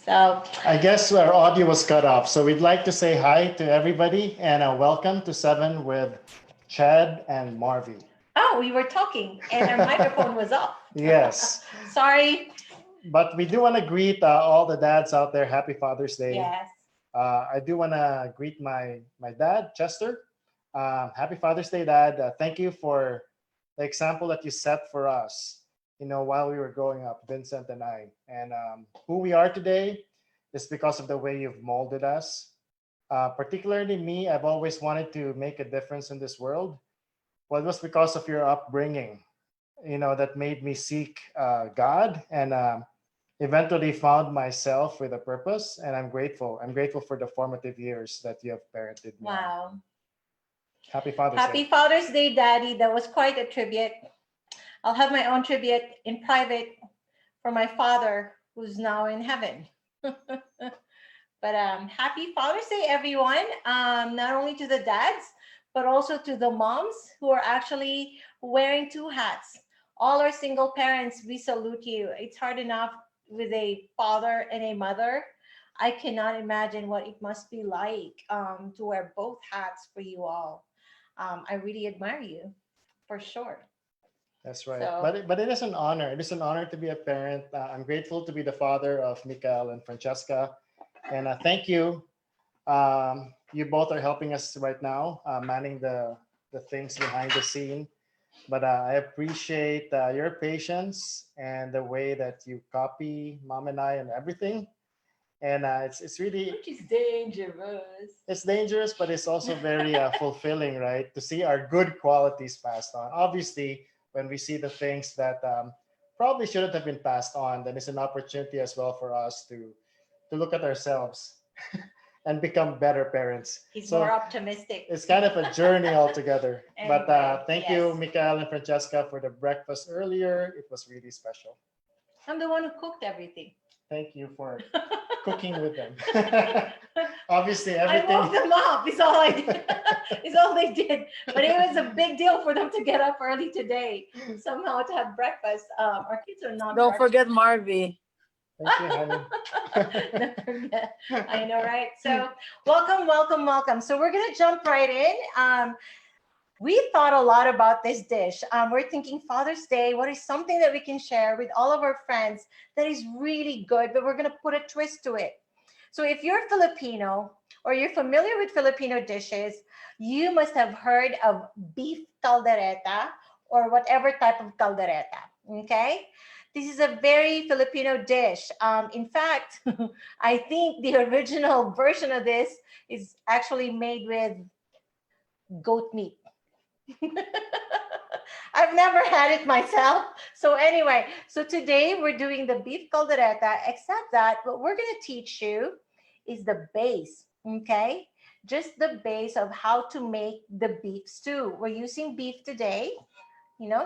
So I guess our audio was cut off. So we'd like to say hi to everybody and welcome to 7 with Chad and Marvie. oh, we were talking and our microphone was off. Yes. Sorry. But we do want to greet all the dads out there. Happy Father's Day. Yes. I do want to greet my dad, Chester. Happy Father's Day, Dad. Thank you for the example that you set for us, while we were growing up, Vincent and I. And who we are today is because of the way you've molded us. Particularly me, I've always wanted to make a difference in this world. Well, it was because of your upbringing, that made me seek God and eventually found myself with a purpose. And I'm grateful. I'm grateful for the formative years that you have parented me. Wow. Happy Father's Happy Day. Father's Day, Daddy. That was quite a tribute. I'll have my own tribute in private for my father who's now in heaven. But happy Father's Day, everyone. Not only to the dads, but also to the moms who are actually wearing two hats. All our single parents, we salute you. It's hard enough with a father and a mother. I cannot imagine what it must be like to wear both hats for you all. I really admire you, for sure. That's right. So, But it is an honor. It is an honor to be a parent. I'm grateful to be the father of Mikael and Francesca. And thank you. You both are helping us right now, manning the things behind the scene. But I appreciate your patience and the way that you copy Mom and I and everything. And it's really which is dangerous. it's dangerous, but it's also very fulfilling, right? To see our good qualities passed on. Obviously, when we see the things that probably shouldn't have been passed on, then it's an opportunity as well for us to look at ourselves and become better parents. He's So more optimistic. it's kind of a journey altogether. But Anyway, thank you, yes. Mikael and Francesca, for the breakfast earlier. It was really special. I'm the one who cooked everything. Thank you for cooking with them. Obviously, I everything. woke them up. Is all I did. Is all they did. But it was a big deal for them to get up early today, somehow to have breakfast. Our kids are not. Don't forget Marvie. Thank you, honey. Don't forget. I know, right? So welcome, welcome, welcome. So we're gonna jump right in. We thought a lot about this dish. We're thinking Father's Day. What is something that we can share with all of our friends that is really good, but we're gonna put a twist to it. So if you're Filipino or you're familiar with Filipino dishes, you must have heard of beef caldereta or whatever type of caldereta. Okay, this is a very Filipino dish. In fact, I think the original version of this is actually made with goat meat. I've never had it myself. So anyway, so today we're doing the beef caldereta, except that what we're going to teach you is the base, okay? Just the base of how to make the beef stew. We're using beef today,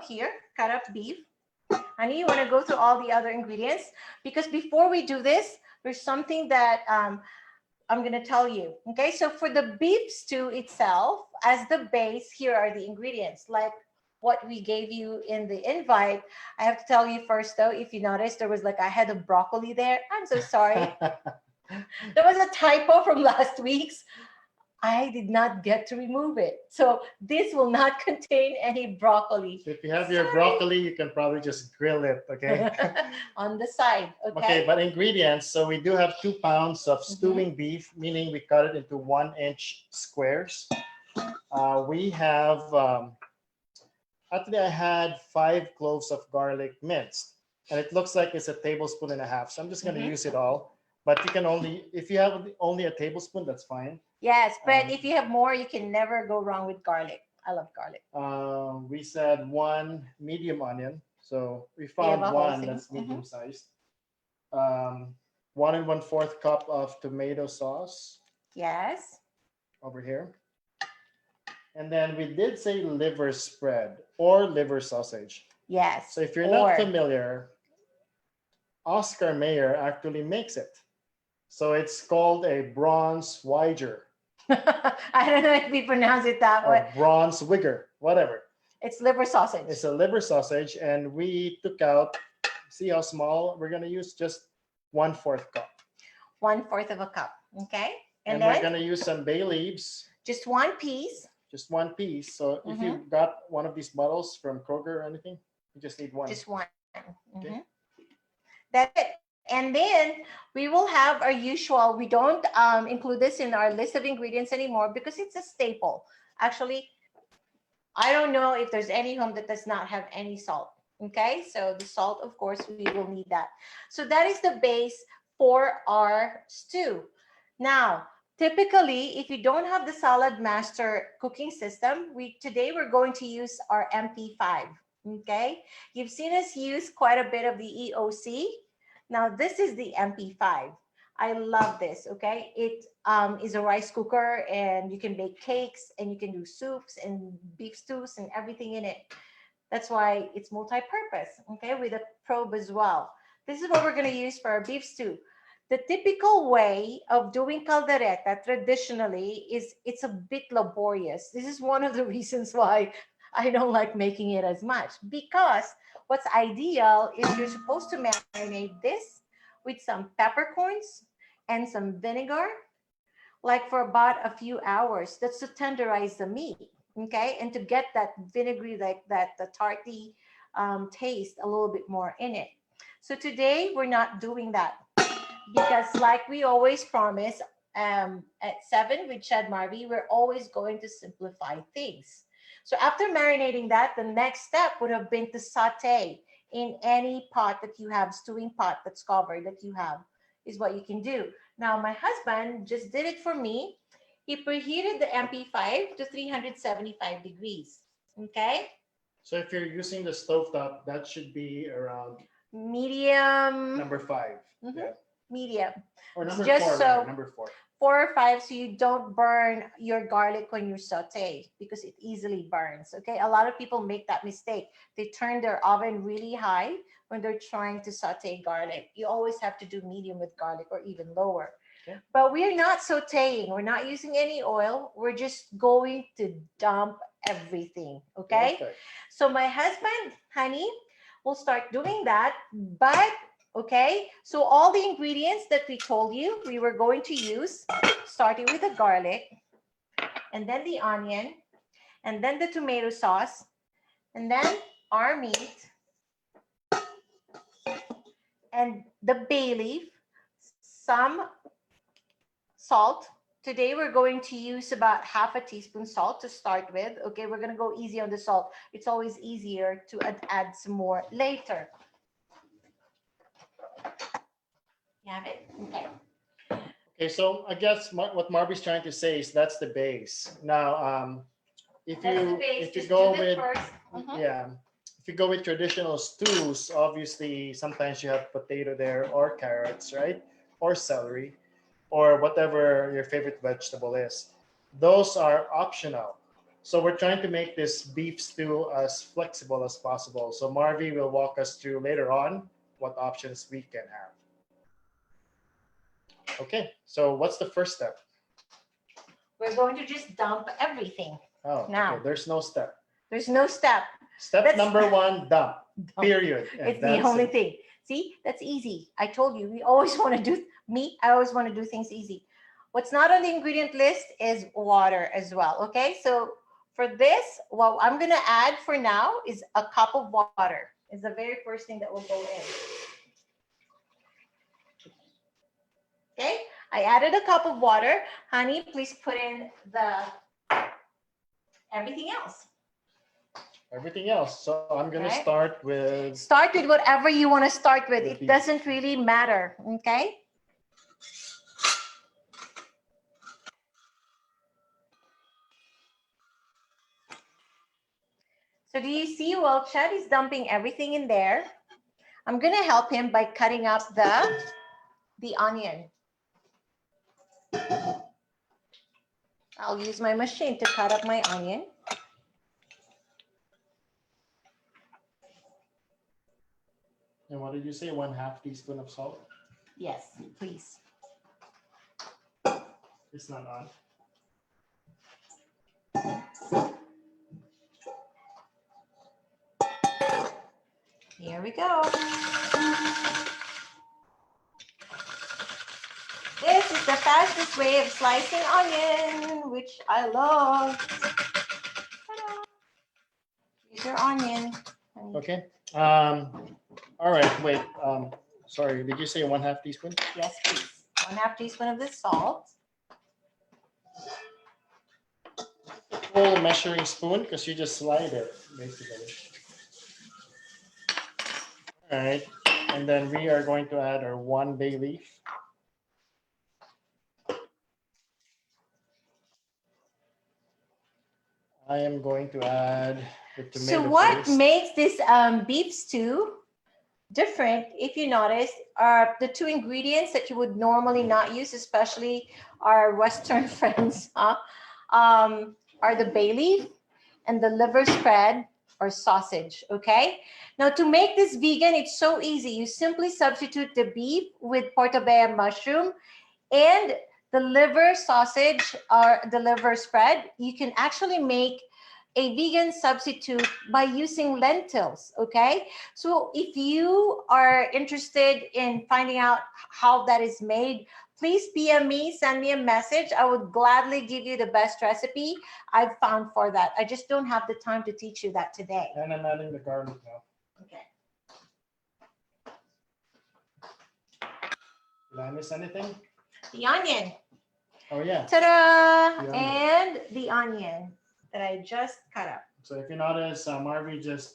here, cut up beef. Honey, you want to go through all the other ingredients? Because before we do this, there's something that I'm going to tell you. Okay, so for the beef stew itself, as the base, here are the ingredients, like what we gave you in the invite. I have to tell you first, though, if you noticed, there was like a head of broccoli there. I'm so sorry. There was a typo from last week's. I did not get to remove it. So this will not contain any broccoli. So if you have your broccoli, you can probably just grill it, okay? On the side, okay? Okay, but ingredients. So we do have 2 pounds of stewing beef, meaning we cut it into 1-inch squares. We have, actually I had 5 cloves of garlic minced, and it looks like it's a tablespoon and a half. So I'm just going to use it all. But you can only, if you have only a tablespoon, that's fine. Yes, but if you have more, you can never go wrong with garlic. I love garlic. We said 1 medium onion. So we We found have a whole one thing. that's medium sized. 1 1/4 cup of tomato sauce Yes. over here. And then we did say liver spread or liver sausage. Yes. So if you're not familiar, Oscar Mayer actually makes it. So it's called a bronze Weiger I don't know if we pronounce it that or way. bronze Wigger, whatever. It's liver sausage. It's a liver sausage, and we took out, see how small? We're going to use just 1/4 cup. 1/4 of a cup. Okay. And then we're gonna use some bay leaves. just one piece. Just one piece. So if you got one of these bottles from Kroger or anything, you just need one. Just one. Okay. That's it. And then we will have our usual. We don't include this in our list of ingredients anymore because it's a staple. Actually, I don't know if there's any home that does not have any salt. Okay, so the salt, of course, we will need that. So that is the base for our stew. Now, typically, if you don't have the Saladmaster cooking system, today we're going to use our MP5. Okay, you've seen us use quite a bit of the EOC. Now, this is the MP5. I love this. Okay, it is a rice cooker, and you can bake cakes, and you can do soups and beef stews and everything in it. That's why it's multi-purpose, okay, with a probe as well. This is what we're going to use for our beef stew. The typical way of doing caldereta traditionally is it's a bit laborious. This is one of the reasons why I don't like making it as much, because what's ideal is you're supposed to marinate this with some peppercorns and some vinegar, like for about a few hours. That's to tenderize the meat, okay, and to get that vinegary, like that, the tarty taste a little bit more in it. So today we're not doing that because, like we always promise, at 7 with Chad Marvie, we're always going to simplify things. So after marinating that, the next step would have been to saute in any pot that you have, stewing pot that's covered that you have, is what you can do. Now, my husband just did it for me. He preheated the MP5 to 375 degrees. Okay? So if you're using the stovetop, that should be around medium. Number 5. Yeah. Medium. Or number just 4. So number 4. 4 or 5, so you don't burn your garlic when you saute, because it easily burns. Okay, a lot of people make that mistake. They turn their oven really high when they're trying to saute garlic. You always have to do medium with garlic, or even lower. Okay. But we're not sauteing. We're not using any oil. We're just going to dump everything. Okay. Perfect. So my husband, honey, will start doing that. But okay, so all the ingredients that we told you we were going to use, starting with the garlic, and then the onion, and then the tomato sauce, and then our meat, and the bay leaf, some salt. Today we're going to use about half a teaspoon salt to start with. Okay, we're going to go easy on the salt. It's always easier to add some more later. You have it? Okay. Okay, so I guess what Marvie's trying to say is that's the base. Now, if you go with if you go with traditional stews, obviously sometimes you have potato there, or carrots, right, or celery, or whatever your favorite vegetable is. Those are optional. So we're trying to make this beef stew as flexible as possible. So Marvie will walk us through later on what options we can have. Okay, so what's the first step? We're going to just dump everything. Oh, now. Okay. There's no step. There's no step. Step number 1, dump. Period. It's the only thing. See, that's easy. I told you, we always want to do, I always want to do things easy. What's not on the ingredient list is water as well, okay? So for this, what I'm going to add for now is a cup of water. Is the very first thing that will go in. Okay, I added a cup of water. Honey, please put in everything else. Everything else. So I'm going to start with whatever you want to start with. It doesn't really matter. Okay. So do you see, while Chad is dumping everything in there, I'm going to help him by cutting up the onion. I'll use my machine to cut up my onion. And what did you say? 1/2 teaspoon of salt? Yes, please. It's not on. Here we go. is the fastest way of slicing onion, which I love. Ta-da. Here's your onion. Okay. All right. Wait. Sorry. Did you say 1/2 teaspoon? Yes, please. 1/2 teaspoon of the salt. Full measuring spoon because you just slide it basically. All right. And then we are going to add our 1 bay leaf. I am going to add the tomato So what paste. makes this beef stew different, if you notice, are the 2 ingredients that you would normally not use, especially our Western friends, are the bay leaf and the liver spread or sausage, okay? Now to make this vegan, it's so easy. You simply substitute the beef with portobello mushroom and the liver sausage or the liver spread. You can actually make a vegan substitute by using lentils, okay? So if you are interested in finding out how that is made, please PM me, send me a message. I would gladly give you the best recipe I've found for that. I just don't have the time to teach you that today. And I'm adding the garlic now. Okay. Did I miss anything? The onion. Oh yeah. Ta-da! The onion. And the onion that I just cut up. So if you notice, Marvie just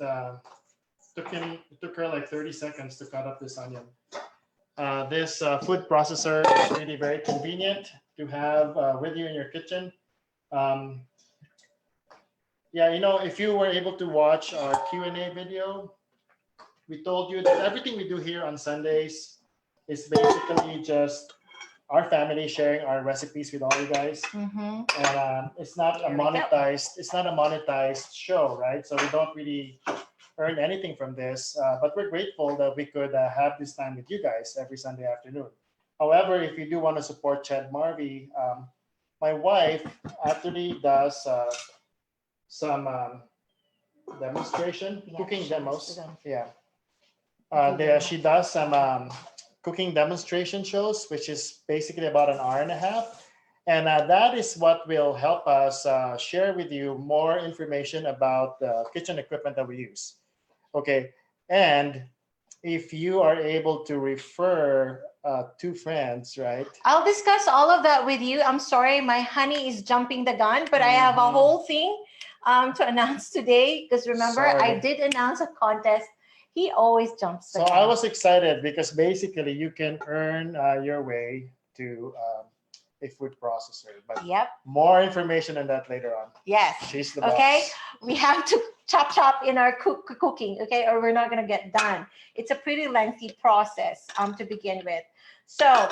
took her like 30 seconds to cut up this onion. This food processor is really very convenient to have with you in your kitchen. Yeah, you know, if you were able to watch our Q&A video, we told you that everything we do here on Sundays is basically just our family sharing our recipes with all you guys. Mm-hmm. And it's not a monetized show, right? So we don't really earn anything from this, but we're grateful that we could have this time with you guys every Sunday afternoon. However, if you do want to support Chad Marvie, my wife actually does some demonstration, cooking demos. Yeah. She does some cooking demonstration shows, which is basically about 1.5 hours. And that is what will help us share with you more information about the kitchen equipment that we use. Okay. And if you are able to refer 2 friends, right? I'll discuss all of that with you. I'm sorry, my honey is jumping the gun, but I have a whole thing to announce today. Because remember, I did announce a contest. He always jumps the gun. So I was excited because basically you can earn your way to a food processor. But yep. More information on that later on. Yes. She's the boss. Okay. We have to chop in our cooking, okay, or we're not going to get done. It's a pretty lengthy process to begin with. So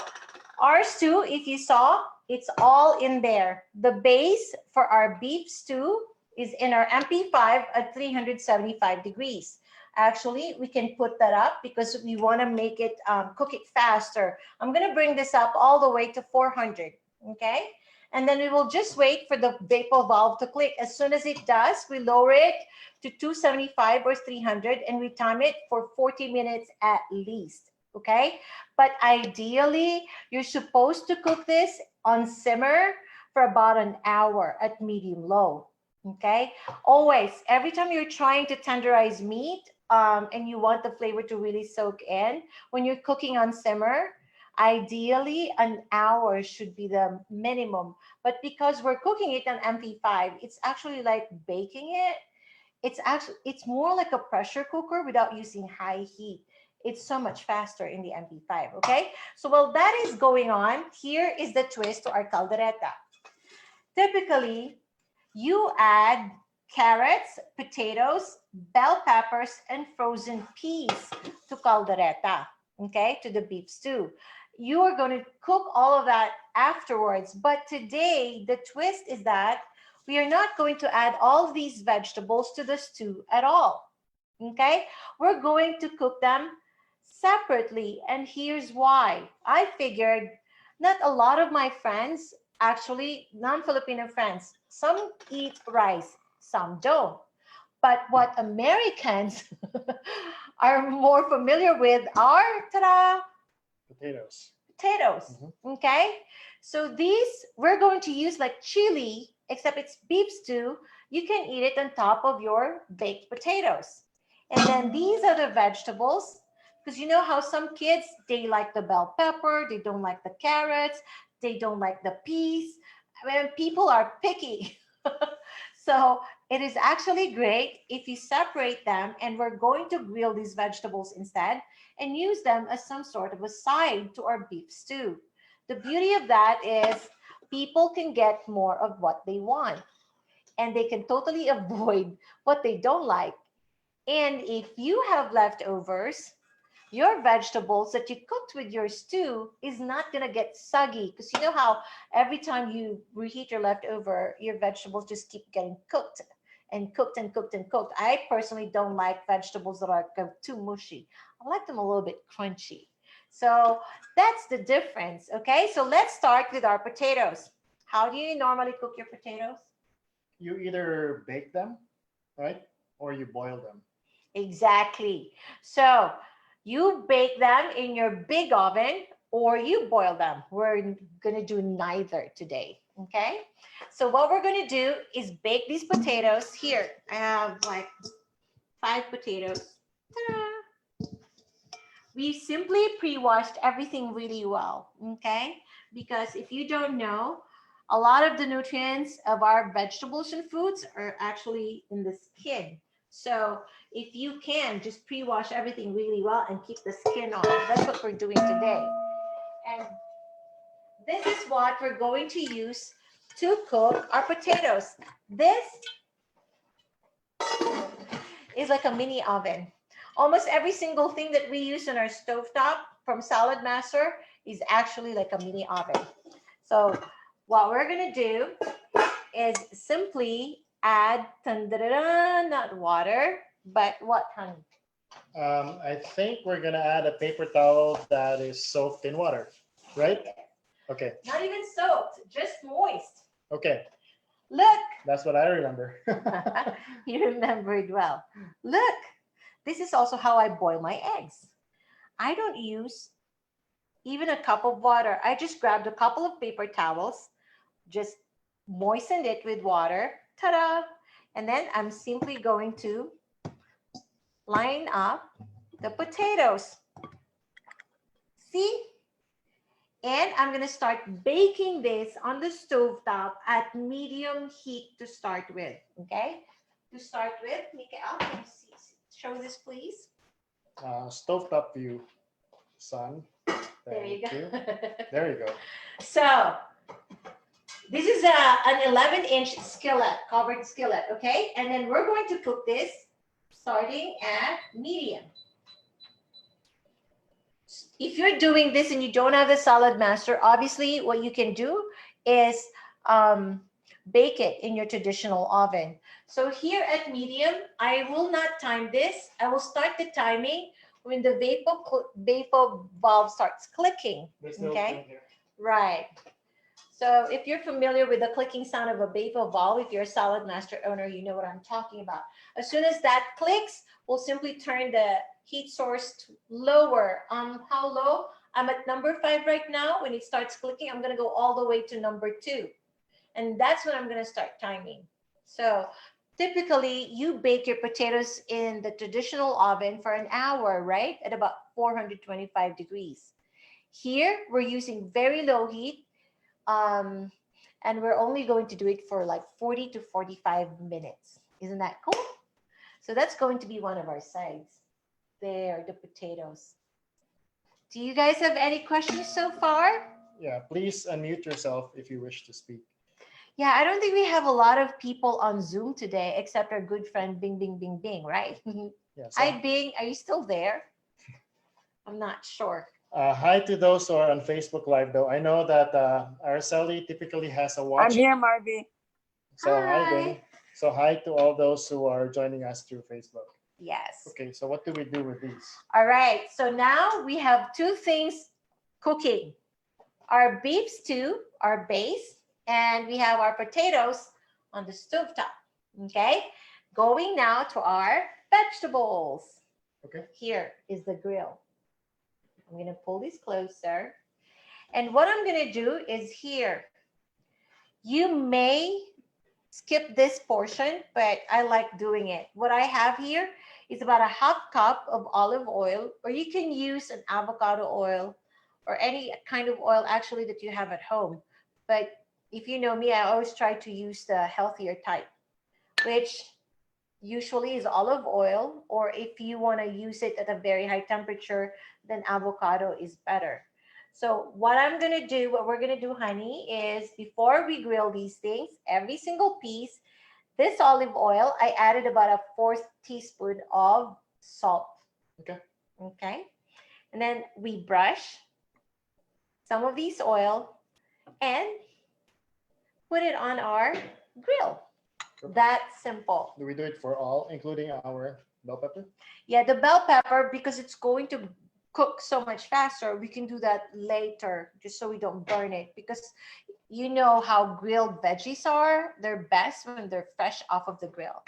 our stew, if you saw, it's all in there. The base for our beef stew is in our MP5 at 375 degrees. Actually, we can put that up because we want to make it cook it faster. I'm going to bring this up all the way to 400, okay? And then we will just wait for the vapor valve to click. As soon as it does, we lower it to 275 or 300 and we time it for 40 minutes at least, okay? But ideally, you're supposed to cook this on simmer for about 1 hour at medium-low, okay? Always, every time you're trying to tenderize meat, and you want the flavor to really soak in, when you're cooking on simmer, ideally 1 hour should be the minimum. But because we're cooking it on MP5, it's actually like baking it. It's more like a pressure cooker without using high heat. It's so much faster in the MP5, okay? So while that is going on, here is the twist to our caldereta. Typically, you add carrots, potatoes, bell peppers, and frozen peas to caldereta, okay, to the beef stew. You are going to cook all of that afterwards. But today, the twist is that we are not going to add all these vegetables to the stew at all, okay? We're going to cook them separately. And here's why. I figured not a lot of my friends, actually non-Filipino friends, some eat rice, some don't. But what Americans are more familiar with are, ta-da, Potatoes. potatoes. Okay, so these we're going to use like chili, except it's beef stew. You can eat it on top of your baked potatoes. And then these are the vegetables, because you know how some kids, they like the bell pepper, they don't like the carrots, they don't like the peas. I mean, people are picky. So it is actually great if you separate them, and we're going to grill these vegetables instead and use them as some sort of a side to our beef stew. The beauty of that is people can get more of what they want, and they can totally avoid what they don't like. And if you have leftovers, your vegetables that you cooked with your stew is not going to get soggy, because you know how every time you reheat your leftover, your vegetables just keep getting cooked and cooked and cooked and cooked. I personally don't like vegetables that are too mushy. I like them a little bit crunchy. So that's the difference. Okay, so let's start with our potatoes. How do you normally cook your potatoes? You either bake them, right, or you boil them. Exactly. So you bake them in your big oven or you boil them. We're going to do neither today. Okay. So what we're going to do is bake these potatoes. Here, I have like 5 potatoes. Ta-da! We simply pre-washed everything really well. Okay. Because if you don't know, a lot of the nutrients of our vegetables and fruits are actually in the skin. So if you can, just pre-wash everything really well and keep the skin on. That's what we're doing today. And this is what we're going to use to cook our potatoes. This is like a mini oven. Almost every single thing that we use on our stovetop from Saladmaster is actually like a mini oven. So what we're going to do is simply add not water, but what, honey? I think we're gonna add a paper towel that is soaked in water, right? Okay. Not even soaked, just moist. Okay. Look. That's what I remember. You remembered well. Look, this is also how I boil my eggs. I don't use even a cup of water. I just grabbed a couple of paper towels, just moistened it with water. Ta-da! And then I'm simply going to line up the potatoes. See? And I'm going to start baking this on the stove top at medium heat to start with. Okay? To start with, Mikael, can you show this, please? Stovetop view, son. There you go. There you go. So, this is an 11-inch skillet, covered skillet, okay? And then we're going to cook this starting at medium. If you're doing this and you don't have the Saladmaster, obviously what you can do is bake it in your traditional oven. So here at medium, I will not time this. I will start the timing when the vapor valve starts clicking. Okay? Right. So if you're familiar with the clicking sound of a vapor valve, if you're a Saladmaster owner, you know what I'm talking about. As soon as that clicks, we'll simply turn the heat source to lower. How low? I'm at number 5 right now. When it starts clicking, I'm going to go all the way to number 2. And that's when I'm going to start timing. So typically, you bake your potatoes in the traditional oven for an hour, right? At about 425 degrees. Here, we're using very low heat. And we're only going to do it for like 40 to 45 minutes. Isn't that cool? So that's going to be one of our sides. There, the potatoes. Do you guys have any questions so far? Yeah, please unmute yourself if you wish to speak. Yeah, I don't think we have a lot of people on Zoom today, except our good friend Bing, Bing, Bing, Bing, right? Yeah, so, Hi, Bing. Are you still there? I'm not sure. hi to those who are on Facebook Live, though. I know that Araceli typically has a watch. I'm here, Marvie. So hi, Bing. So hi to all those who are joining us through Facebook. Yes. Okay, so what do we do with these? All right. So now we have 2 things cooking. Our beef stew, our base, and we have our potatoes on the stovetop. Okay. Going now to our vegetables. Okay. Here is the grill. I'm going to pull this closer. And what I'm going to do is here, you may skip this portion, but I like doing it. What I have here is about a half cup of olive oil, or you can use an avocado oil or any kind of oil actually that you have at home. But if you know me, I always try to use the healthier type, which usually is olive oil, or if you want to use it at a very high temperature, then avocado is better. So what I'm going to do, what we're going to do, honey, is before we grill these things, every single piece, this olive oil, I added about a fourth teaspoon of salt. Okay. Okay. And then we brush some of this oil and put it on our grill. That simple. Do we do it for all, including our bell pepper? Yeah, the bell pepper, because it's going to cook so much faster, we can do that later just so we don't burn it, because you know how grilled veggies are. They're best when they're fresh off of the grill.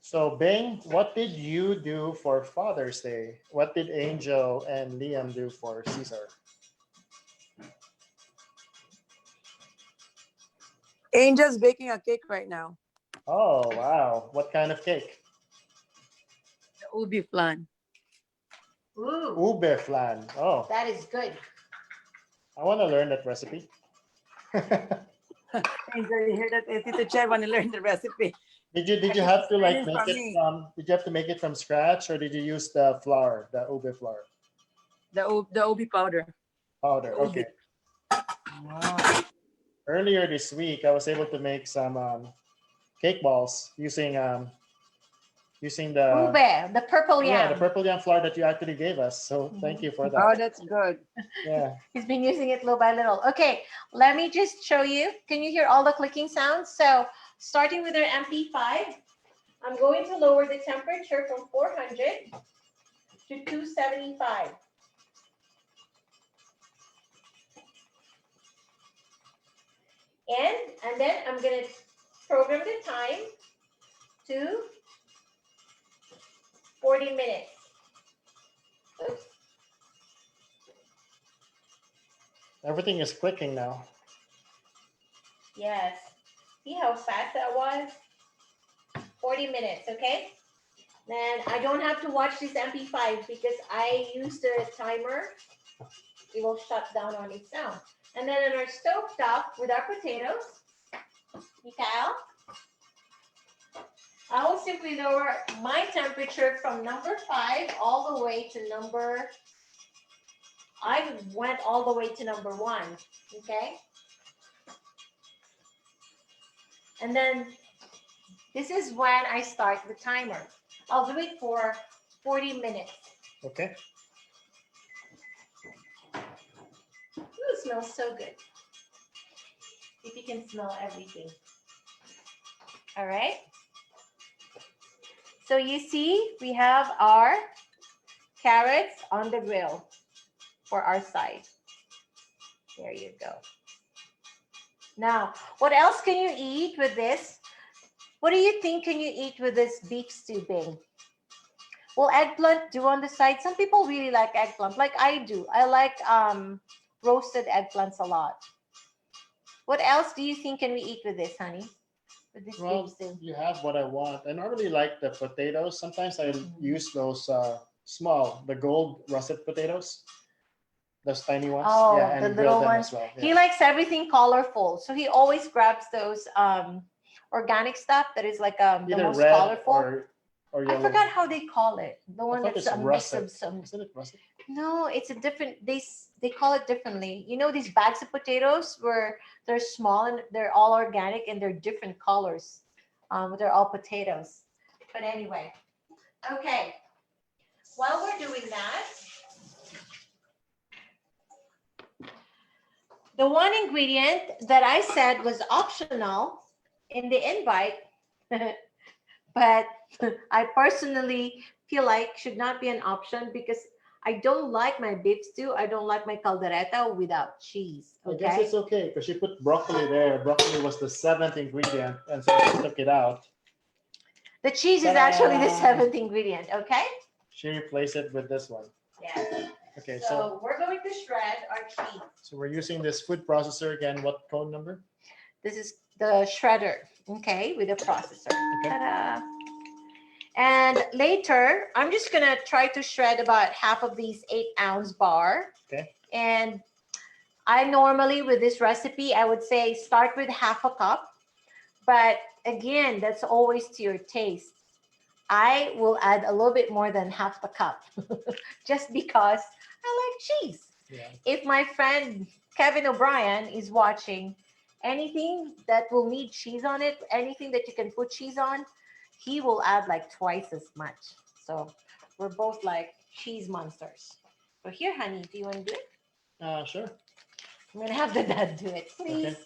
So, Bing, what did you do for Father's Day? What did Angel and Liam do for Caesar? Angel's baking a cake right now. Oh, wow. What kind of cake? The ubi flan. Ooh, Ube flan. Oh, that is good. I want to learn that recipe. Angel, you hear that? Tito Che want to learn the recipe. Did you have to like Learn it make from it me. from? Did you have to make it from scratch, or did you use the flour, the ube flour The ubi powder. powder? The ube. Okay. Earlier this week, I was able to make some cake balls using the Ube, the purple yeah, the yam. purple yam flour that you actually gave us. So thank you for Oh, that. that's good. Yeah. He's been using it little by little. Okay, let me just show you. Can you hear all the clicking sounds? So starting with our MP5, I'm going to lower the temperature from 400 to 275. And then I'm going to program the time to 40 minutes. Oops. Everything is clicking now. Yes. See how fast that was? 40 minutes, okay? Then I don't have to watch this MP5 because I use the timer. It will shut down on its own. And then on our stove top with our potatoes, Mikael, I will simply lower my temperature from number 5 all the way to number, I went all the way to number 1, okay? And then this is when I start the timer. I'll do it for 40 minutes. Okay. Ooh, it smells so good. If you can smell everything. All right. So you see, we have our carrots on the grill for our side. There you go. Now, what else can you eat with this? What do you think can you eat with this beef stew, Bing? Well, eggplant do on the side. Some people really like eggplant, like I do. I like roasted eggplants a lot. What else do you think can we eat with this, honey? With this Well, beef stew? you have what I want. I normally like the potatoes. Sometimes I use those small, the gold russet potatoes. Those tiny ones. Oh, yeah, the and grill little them ones. as well. He Yeah. likes everything colorful, so he always grabs those organic stuff that is like the Either most red colorful. or I yellow. forgot how they call it. The I one thought that's it's a mix russet. of some. Isn't it russet? No, it's a different. They call it differently. You know these bags of potatoes where they're small and they're all organic and they're different colors. They're all potatoes. But anyway, okay. While we're doing that, the one ingredient that I said was optional in the invite, but I personally feel like should not be an option because I don't like my beef stew. I don't like my caldereta without cheese. I guess Okay. it's okay because she put broccoli there. Broccoli was the 7th ingredient, and so she took it out. The cheese is actually the seventh ingredient, okay? She replaced it with this one. Yes. Okay, so So we're going to shred our cheese. we're using this food processor again. What code number? This is the shredder, okay, with a processor. Okay. Ta-da. And later, I'm just gonna try to shred about half of these 8-ounce bar. Okay. And I normally, with this recipe, I would say start with half a cup. But again, that's always to your taste. I will add a little bit more than half the cup just because I like cheese. Yeah. If my friend Kevin O'Brien is watching, anything that will need cheese on it, anything that you can put cheese on, he will add like twice as much. So we're both like cheese monsters. So here, honey, do you want to do it? Sure. I'm gonna have the dad do it, please. Okay.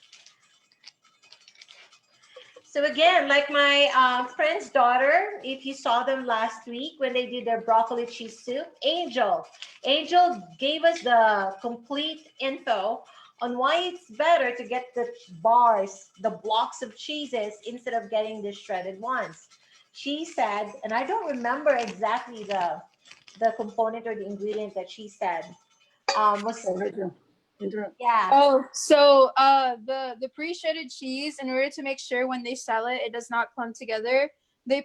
So again, like my friend's daughter, if you saw them last week when they did their broccoli cheese soup, Angel gave us the complete info on why it's better to get the bars, the blocks of cheeses instead of getting the shredded ones. She said, and I don't remember exactly the component or the ingredient that she said. Was yeah. Oh, so the pre-shredded cheese, in order to make sure when they sell it, it does not clump together, they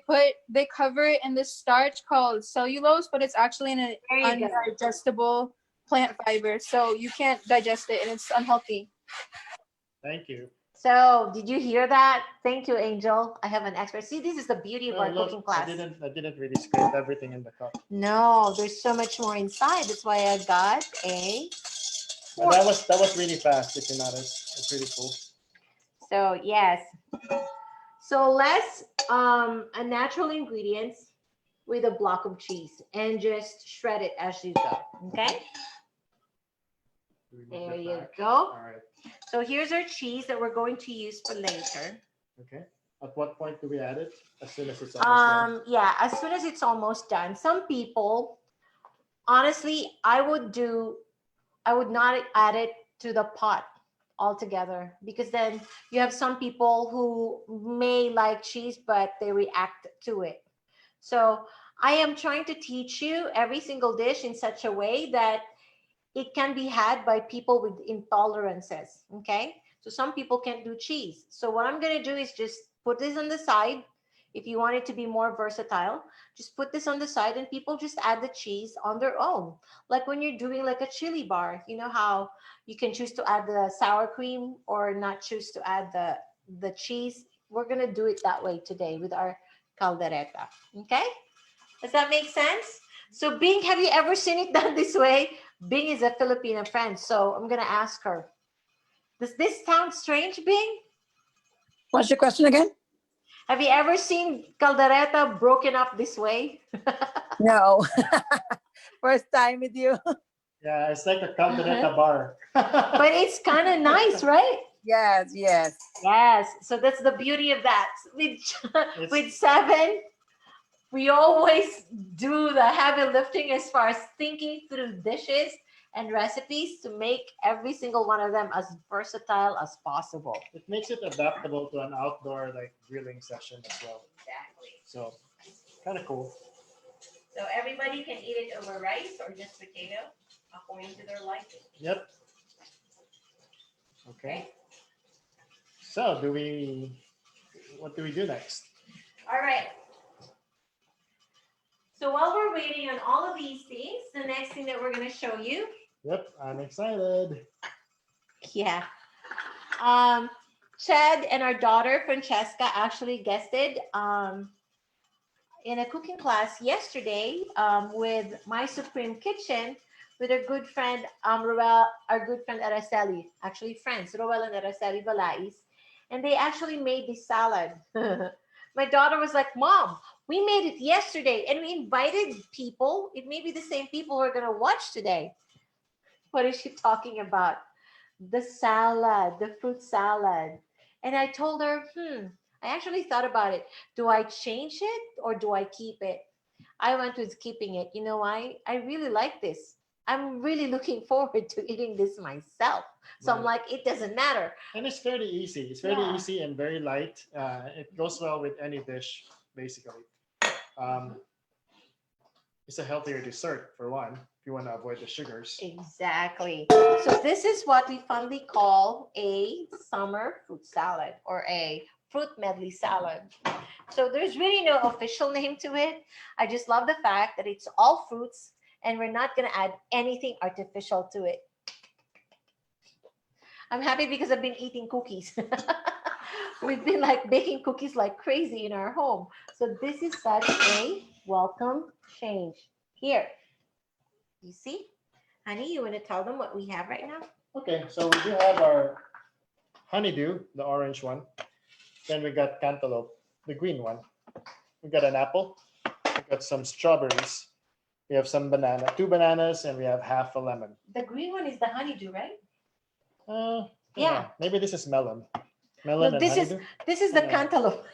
cover it in this starch called cellulose, but it's actually an There you go. undigestible plant fiber, so you can't digest it and it's unhealthy. Thank you. So did you hear that? Thank you, Angel. I have an expert. See, this is the beauty of our Look, cooking class. I didn't really scrape everything in the cup. No, there's so much more inside. That's why I got a But that was really fast. If you notice, it's really cool. So yes. So less natural ingredients with a block of cheese and just shred it as you go. Okay. There you go. All right. So here's our cheese that we're going to use for later. Okay. At what point do we add it? As soon as it's almost done. Yeah, as soon as it's almost done. Some people, honestly, I would not add it to the pot altogether, because then you have some people who may like cheese, but they react to it. So I am trying to teach you every single dish in such a way that it can be had by people with intolerances. Okay. So some people can't do cheese. So what I'm going to do is just put this on the side. If you want it to be more versatile, just put this on the side and people just add the cheese on their own. Like when you're doing like a chili bar, you know how you can choose to add the sour cream or not choose to add the cheese. We're going to do it that way today with our caldereta. Okay. Does that make sense? So Bing, have you ever seen it done this way? Bing is a Filipino friend, so I'm going to ask her. Does this sound strange, Bing? What's your question again? Have you ever seen caldereta broken up this way? No. First time with you. Yeah, it's like a caldereta bar. But it's kind of nice, right? Yes, yes. Yes. So that's the beauty of that. With Seven, we always do the heavy lifting as far as thinking through dishes and recipes to make every single one of them as versatile as possible. It makes it adaptable to an outdoor like grilling session as well. Exactly. So kind of cool. So everybody can eat it over rice or just potato according to their liking. Yep. Okay. So what do we do next? All right. So while we're waiting on all of these things, the next thing that we're going to show you. Yep, I'm excited. Yeah. Chad and our daughter, Francesca, actually guested in a cooking class yesterday with My Supreme Kitchen with our good friend, Roel, our good friend Araceli, actually friends, Roel and Araceli Balais. And they actually made this salad. My daughter was like, Mom, we made it yesterday and we invited people. It may be the same people who are going to watch today. What is she talking about? The salad, the fruit salad. And I told her, I actually thought about it. Do I change it or do I keep it? I went with keeping it. You know why? I really like this. I'm really looking forward to eating this myself. So I'm like, it doesn't matter. And it's fairly easy. It's fairly easy and very light. It goes well with any dish. basically. Um, it's a healthier dessert for one, if you want to avoid the sugars. Exactly. So this is what we fondly call a summer fruit salad or a fruit medley salad. So there's really no official name to it. I just love the fact that it's all fruits and we're not going to add anything artificial to it. I'm happy because I've been eating cookies. We've been like baking cookies like crazy in our home. So this is such a welcome change. Here, you see? Honey, you want to tell them what we have right now? Okay, so we do have our honeydew, the orange one. Then we got cantaloupe, the green one. We got an apple. We got some strawberries. We have some banana, 2 bananas, and we have half a lemon. The green one is the honeydew, right? Yeah. Maybe this is melon. No, Melon and this honeydew. is the No. cantaloupe.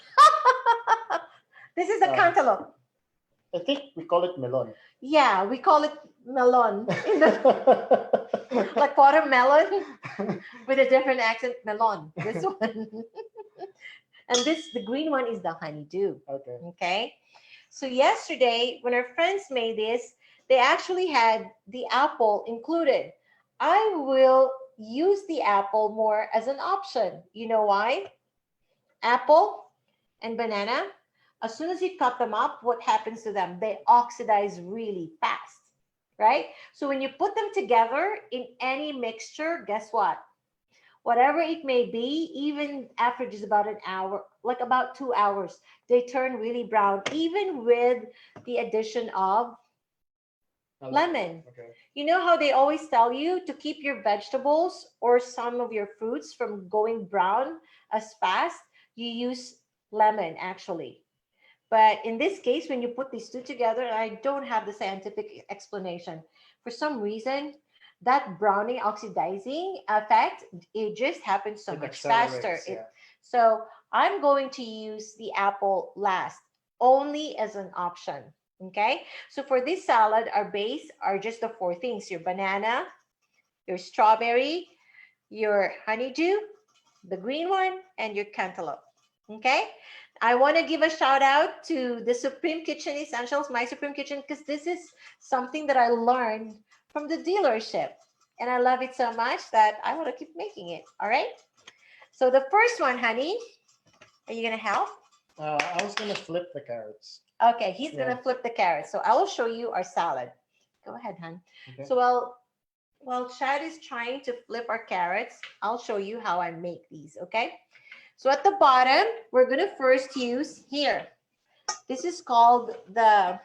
This is the cantaloupe. I think we call it melon. Yeah, we call it melon. Like watermelon with a different accent, melon. This one. And the green one is the honeydew. Okay. Okay. So yesterday, when our friends made this, they actually had the apple included. I will use the apple more as an option. You know why? Apple and banana, as soon as you cut them up, what happens to them? They oxidize really fast, right? So when you put them together in any mixture, guess what? Whatever it may be, even after just about an hour, like about 2 hours, they turn really brown, even with the addition of lemon. Okay. You know how they always tell you to keep your vegetables or some of your fruits from going brown as fast? You use lemon, actually. But in this case, when you put these two together, I don't have the scientific explanation. For some reason, that browning oxidizing effect, it just happens so It much faster. accelerates, yeah. So I'm going to use the apple last, only as an option. Okay. So for this salad, our base are just the 4 things: your banana, your strawberry, your honeydew, the green one, and your cantaloupe. Okay. I want to give a shout out to the Supreme Kitchen Essentials, My Supreme Kitchen, because this is something that I learned from the dealership. And I love it so much that I want to keep making it. All right. So the first one, honey, are you going to help? I was going to flip the carrots. Okay, he's going to flip the carrots. So I will show you our salad. Go ahead, hon. Okay. So while Chad is trying to flip our carrots, I'll show you how I make these, okay? So at the bottom, we're going to first use here. This is called the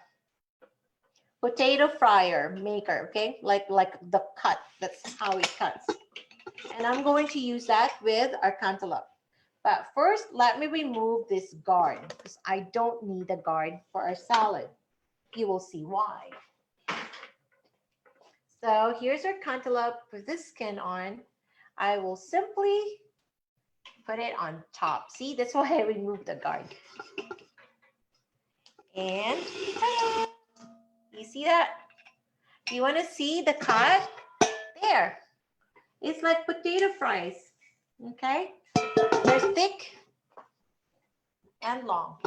potato fryer maker, okay? Like the cut, that's how it cuts. And I'm going to use that with our cantaloupe. But first, let me remove this guard because I don't need a guard for our salad. You will see why. So here's our cantaloupe with the skin on. I will simply put it on top. See, that's why I removed the guard. And ta-da! You see that? You want to see the cut? There. It's like potato fries. Okay? They're thick and long.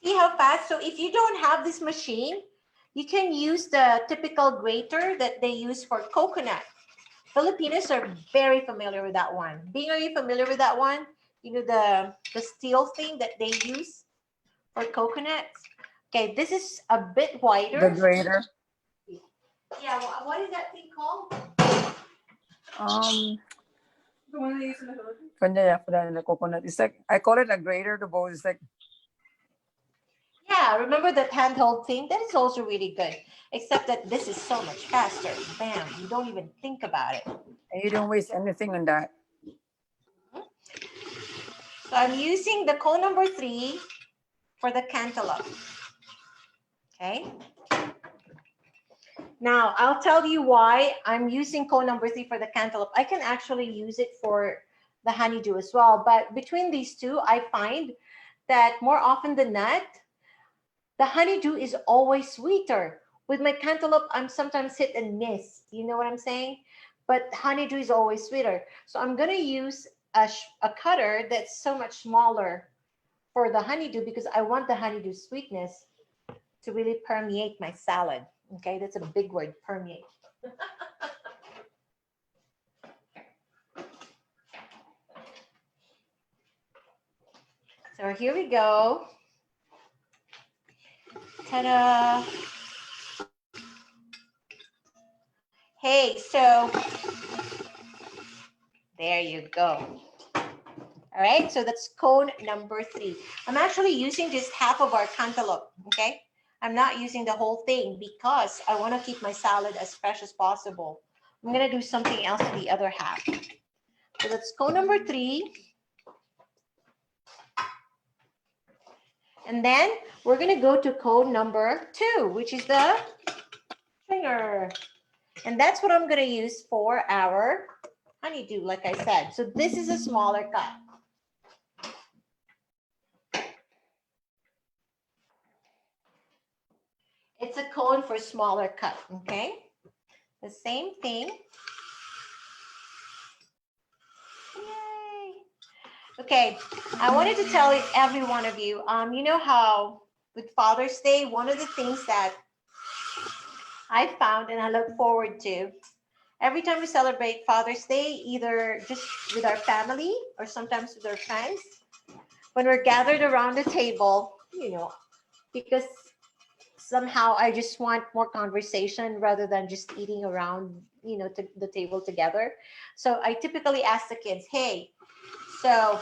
See how fast? So if you don't have this machine, you can use the typical grater that they use for coconut. Filipinos are very familiar with that one. Bing, are you familiar with that one? You know, the steel thing that they use for coconuts? Okay, this is a bit wider. The grater. Yeah, what is that thing called? The one they use in the Philippines. For the coconut. It's like, I call it a grater. The bowl is like, Yeah, remember that handheld thing? That is also really good. Except that this is so much faster. Bam, you don't even think about it. and you don't waste anything on that. So I'm using the cone number 3 for the cantaloupe. Okay. Now, I'll tell you why I'm using cone number 3 for the cantaloupe. I can actually use it for the honeydew as well. But between these two, I find that more often than not, the honeydew is always sweeter. With my cantaloupe, I'm sometimes hit and miss. You know what I'm saying? But honeydew is always sweeter. So I'm going to use a cutter that's so much smaller for the honeydew because I want the honeydew sweetness to really permeate my salad. Okay, that's a big word, permeate. So here we go. Ta-da. Hey, so there you go. All right, so that's cone number 3. I'm actually using just half of our cantaloupe, okay? I'm not using the whole thing because I want to keep my salad as fresh as possible. I'm going to do something else to the other half. So that's cone number 3. And then we're going to go to cone number 2, which is the stringer. And that's what I'm going to use for our honeydew, like I said. So this is a smaller cut. It's a cone for smaller cut, okay? The same thing. Yay. Okay, I wanted to tell every one of you, you know how with Father's Day, one of the things that I found and I look forward to, every time we celebrate Father's Day, either just with our family or sometimes with our friends, when we're gathered around the table, you know, because somehow I just want more conversation rather than just eating around, you know, to the table together. So I typically ask the kids, hey, so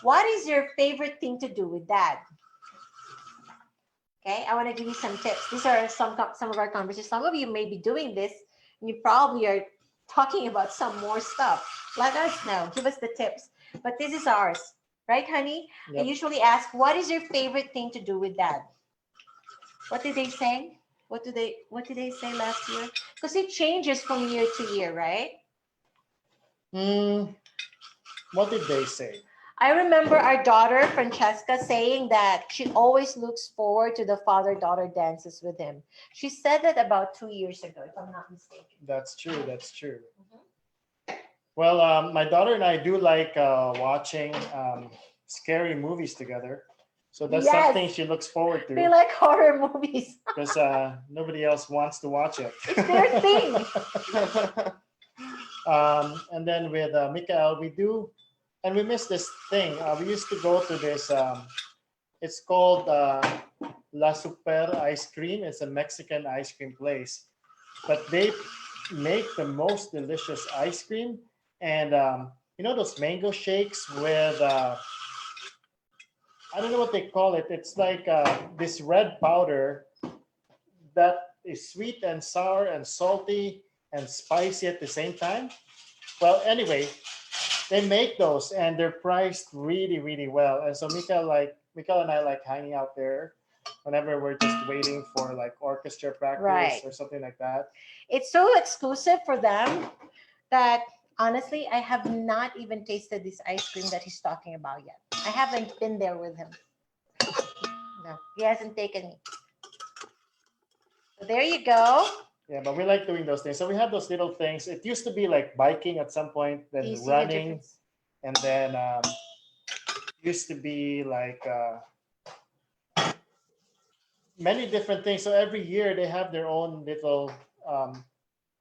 what is your favorite thing to do with Dad? Okay, I want to give you some tips. These are some of our conversations. Some of you may be doing this and you probably are talking about some more stuff. Let us know. Give us the tips. But this is ours. Right, honey? Yep. I usually ask, what is your favorite thing to do with Dad? What did they say? What did they say last year? Because it changes from year to year, right? What did they say? I remember our daughter, Francesca, saying that she always looks forward to the father-daughter dances with him. She said that about 2 years ago, if I'm not mistaken. That's true. That's true. Mhm. Well, my daughter and I do like watching scary movies together. So that's Yes. something she looks forward They to like horror movies. because nobody else wants to watch it. It's their thing. And then with Mikael, we do, and we miss this thing. We used to go to this, it's called La Super Ice Cream. It's a Mexican ice cream place. But they make the most delicious ice cream. And you know those mango shakes with, I don't know what they call it. It's like this red powder that is sweet and sour and salty and spicy at the same time. Well, anyway, they make those and they're priced really, really well. And so Mikael and I like hanging out there whenever we're just waiting for like orchestra practice Right. or something like that. It's so exclusive for them that honestly, I have not even tasted this ice cream that he's talking about yet. I haven't been there with him. No, he hasn't taken me. So there you go. Yeah, but we like doing those things. So we have those little things. It used to be like biking at some point, Do then you see the running, difference? and then used to be like many different things. So every year they have their own little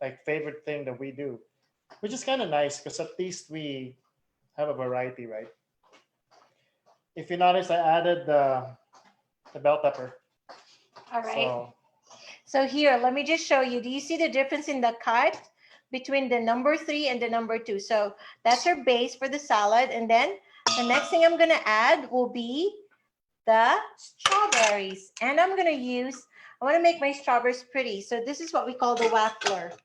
like favorite thing that we do, which is kind of nice because at least we have a variety, right? If you notice, I added the bell pepper. All right. So So here, let me just show you. Do you see the difference in the cut between the number 3 and the number 2? So that's our base for the salad. And then the next thing I'm going to add will be the strawberries. And I'm going to use, I want to make my strawberries pretty. So this is what we call the waffler.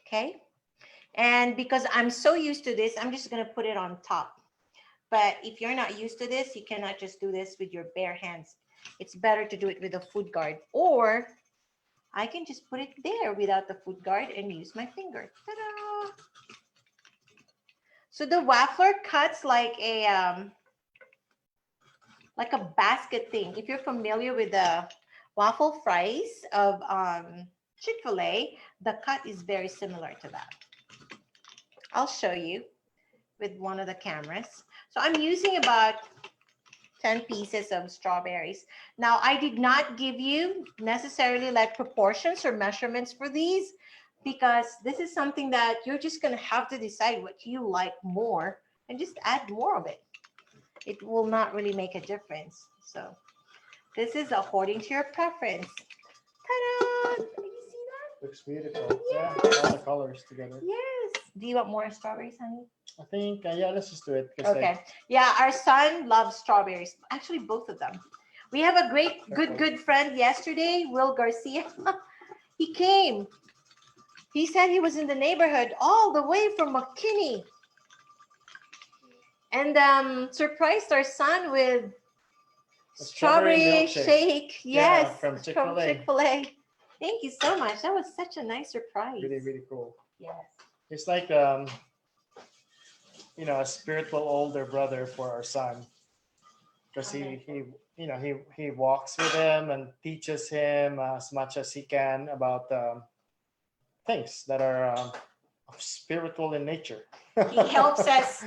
Okay. And because I'm so used to this, I'm just going to put it on top. But if you're not used to this, you cannot just do this with your bare hands. It's better to do it with a food guard, or I can just put it there without the food guard and use my finger. Ta-da! So the waffler cuts like a basket thing. If you're familiar with the waffle fries of Chick-fil-A, the cut is very similar to that. I'll show you. with one of the cameras. So I'm using about 10 pieces of strawberries. Now, I did not give you necessarily like proportions or measurements for these because this is something that you're just going to have to decide what you like more and just add more of it. It will not really make a difference. So this is according to your preference. Ta-da! Can you see that? Looks beautiful. Yeah, all the colors together. Yes. Do you want more strawberries, honey? I think, yeah, let's just do it. 'Cause, Okay. Yeah, our son loves strawberries. Actually, both of them. We have a great, good friend yesterday, Will Garcia. He came. He said he was in the neighborhood all the way from McKinney. And surprised our son with A strawberry shake. Yeah, Yes, from Chick-fil-A. Chick-fil-A. Thank you so much. That was such a nice surprise. really, really cool. Yes. It's like, you know, a spiritual older brother for our son. Because he walks with him and teaches him as much as he can about things that are spiritual in nature. He helps us.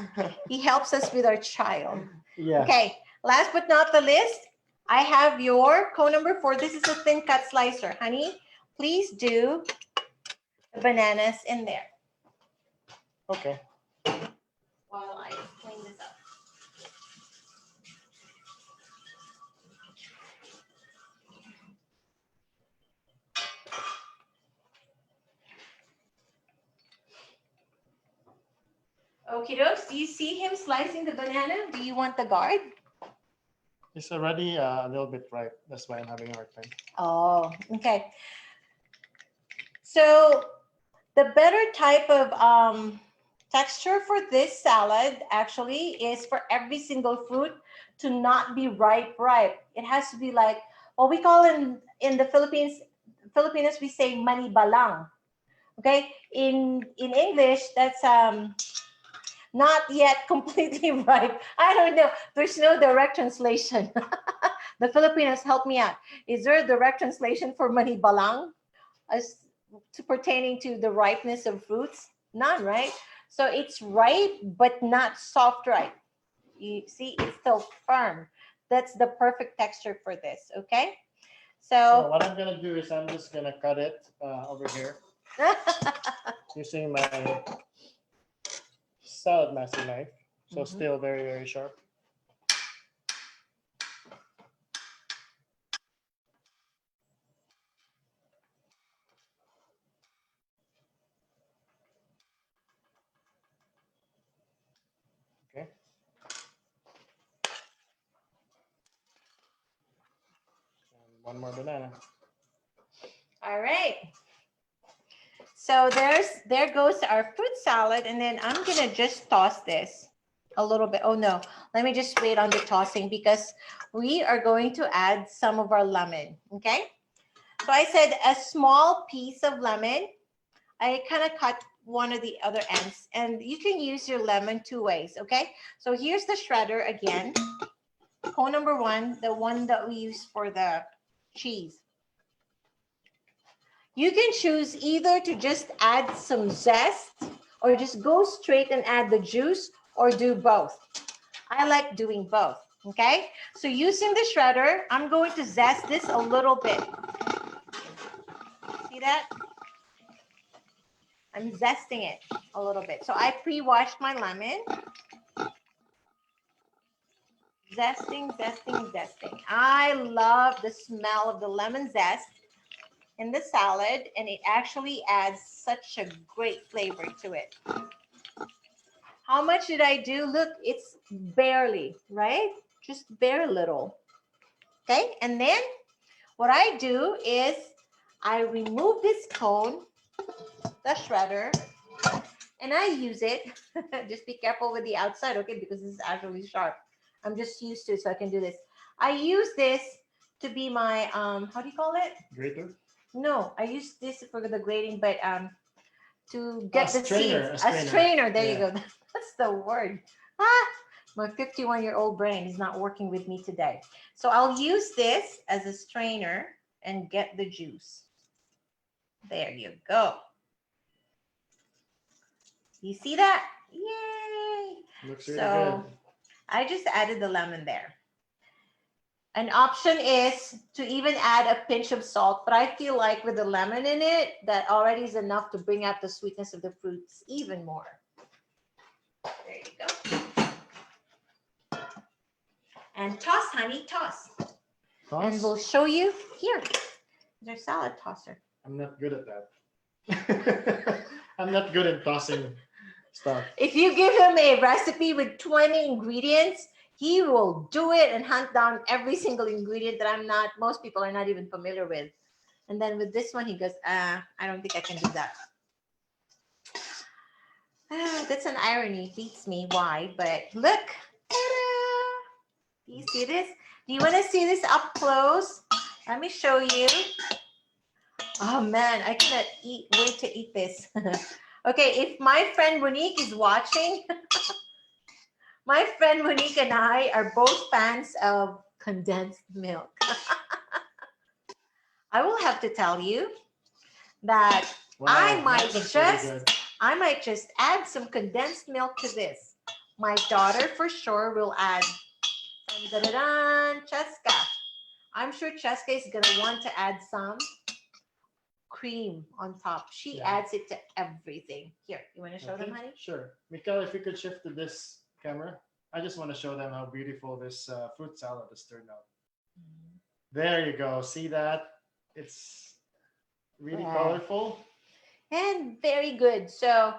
He helps us with our child. Yeah. Okay. Last but not the least, I have your cone number 4. This is a thin cut slicer, honey. Please do the bananas in there Okay. while I clean this up. Okie dokes. Do you see him slicing the banana? Do you want the guard? It's already a little bit ripe. That's why I'm having a hard time. Oh, okay. So the better type of texture for this salad actually is for every single fruit to not be ripe. It has to be like what we call in the Filipinos we say manibalang. Okay, in English that's not yet completely ripe. I don't know. There's no direct translation. The Filipinos, help me out. Is there a direct translation for manibalang as to pertaining to the ripeness of fruits? None, right? So it's ripe, but not soft ripe. You see, it's still firm. That's the perfect texture for this, okay? So So, what I'm gonna do is I'm just gonna cut it over here using my Saladmaster knife. So Mhm. still very, very sharp. Okay. And one more banana. all right. So there goes our fruit salad, and then I'm gonna just toss this a little bit. Oh no, let me just wait on the tossing because we are going to add some of our lemon. Okay. So I said a small piece of lemon. I kind of cut one of the other ends, and you can use your lemon 2 ways. Okay. So here's the shredder again. Cone number 1, the one that we use for the cheese. You can choose either to just add some zest or just go straight and add the juice or do both. I like doing both, okay? So using the shredder, I'm going to zest this a little bit. See that? I'm zesting it a little bit. So I pre-washed my lemon. Zesting, zesting, zesting. I love the smell of the lemon zest in the salad, and it actually adds such a great flavor to it. How much did I do? Look, it's barely, right? Just very little. Okay, and then what I do is I remove this cone, the shredder, and I use it. Just be careful with the outside, okay, because this is actually sharp. I'm just used to it, so I can do this. I use this to be my how do you call it? Grater? No, I use this for the grating, but to get the strainer, seeds. A strainer. There you Yeah. go. That's the word. My 51-year-old brain is not working with me today. So I'll use this as a strainer and get the juice. There you go. You see that? Yay! Looks really So good. I just added the lemon there. An option is to even add a pinch of salt, but I feel like with the lemon in it, that already is enough to bring out the sweetness of the fruits even more. There you go. And toss, honey, toss. And we'll Toss? show you here. There's our salad tosser. I'm not good at that. I'm not good at tossing stuff. If you give him a recipe with 20 ingredients, he will do it and hunt down every single ingredient that most people are not even familiar with. And then with this one, he goes, I don't think I can do that. That's an irony. Beats me. Why? But look. Ta-da! Do you see this? Do you want to see this up close? Let me show you. Oh man, I cannot wait to eat this. Okay, if my friend Monique is watching, my friend Monique and I are both fans of condensed milk. I will have to tell you that Wow, I that might looks really just good. I might just add some condensed milk to this. My daughter for sure will add Cheska. I'm sure Cheska is gonna want to add some cream on top. She Yeah. adds it to everything. Here, you want to show them, honey? Sure. Mikael, if you could shift to this camera, I just want to show them how beautiful this fruit salad has turned out. There you go. See that? It's really Wow. colorful. And very good. So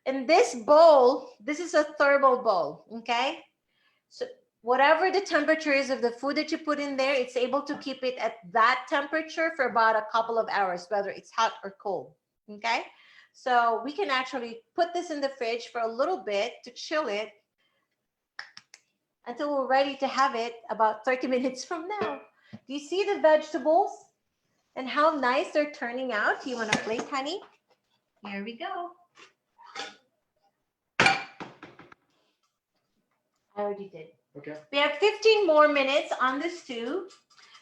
in this bowl, this is a thermal bowl, okay? So whatever the temperature is of the food that you put in there, it's able to keep it at that temperature for about a couple of hours, whether it's hot or cold, okay? So we can actually put this in the fridge for a little bit to chill it until we're ready to have it about 30 minutes from now. Do you see the vegetables and how nice they're turning out? Do you want a plate, honey? Here we go. I already did. Okay. We have 15 more minutes on the stew.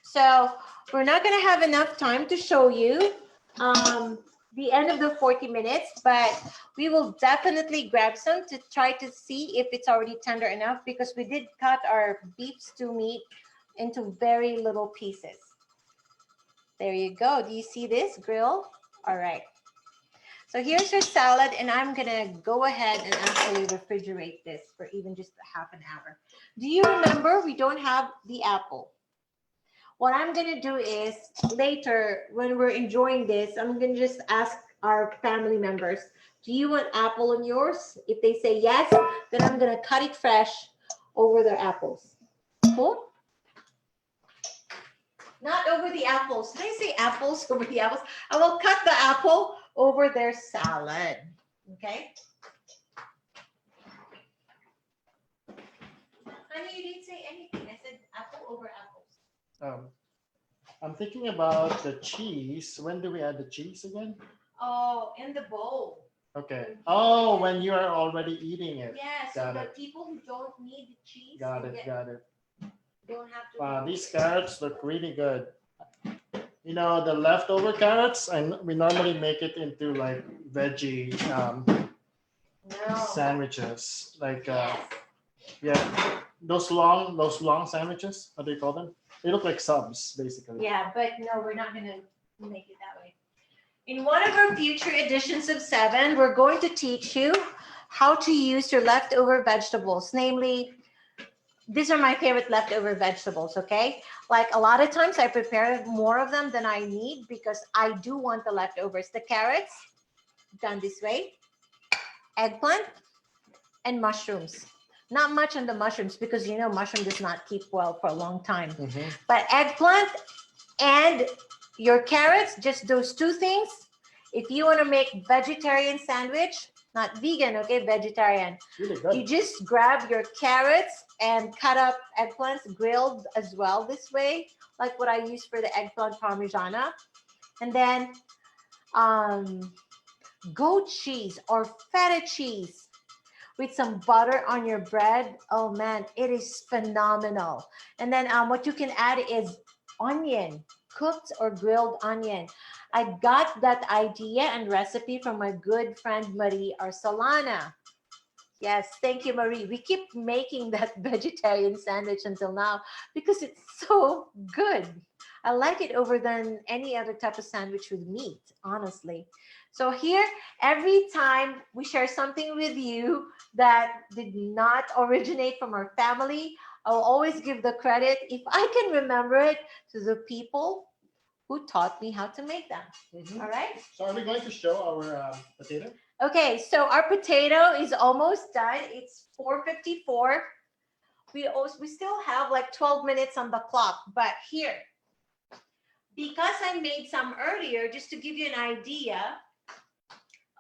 So we're not going to have enough time to show you the end of the 40 minutes, but we will definitely grab some to try to see if it's already tender enough, because we did cut our beef stew meat into very little pieces. There you go. Do you see this grill? All right. So here's your salad, and I'm gonna go ahead and actually refrigerate this for even just a half an hour. Do you remember we don't have the apple? What I'm gonna do is later when we're enjoying this, I'm gonna just ask our family members, do you want apple in yours? If they say yes, then I'm gonna cut it fresh over their apples. Cool? Not over the apples. Did I say apples over the apples? I will cut the apple over their salad. Okay? Honey, you didn't say anything. I said apple over apples. I'm thinking about the cheese. When do we add the cheese again? Oh, in the bowl. Okay. Oh, when you are already eating it. Yeah, so Got the it. people who don't need the cheese Got it. Got it. don't have to. Wow, these carrots look really good. You know, the leftover carrots, and we normally make it into like veggie No. sandwiches. Like Yes. yeah, those long sandwiches. What do you call them? They look like subs, basically. Yeah, but no, we're not going to make it that way. In one of our future editions of 7, we're going to teach you how to use your leftover vegetables. Namely, these are my favorite leftover vegetables, okay? Like a lot of times I prepare more of them than I need because I do want the leftovers. The carrots, done this way, eggplant, and mushrooms. Not much on the mushrooms because you know mushroom does not keep well for a long time. Mm-hmm. But eggplant and your carrots, just those two things. If you want to make vegetarian sandwich, not vegan, okay, vegetarian. Really good. You just grab your carrots and cut up eggplants, grilled as well this way, like what I use for the eggplant parmigiana. And then goat cheese or feta cheese with some butter on your bread. Oh man, it is phenomenal. And then what you can add is onion, cooked or grilled onion. I got that idea and recipe from my good friend Marie Arsolana. Yes, thank you, Marie. We keep making that vegetarian sandwich until now because it's so good. I like it over than any other type of sandwich with meat, honestly. So here, every time we share something with you that did not originate from our family, I'll always give the credit, if I can remember it, to the people who taught me how to make them. All right? So are we going to show our potato? Okay, so our potato is almost done. It's 4:54. We still have like 12 minutes on the clock, but here, because I made some earlier, just to give you an idea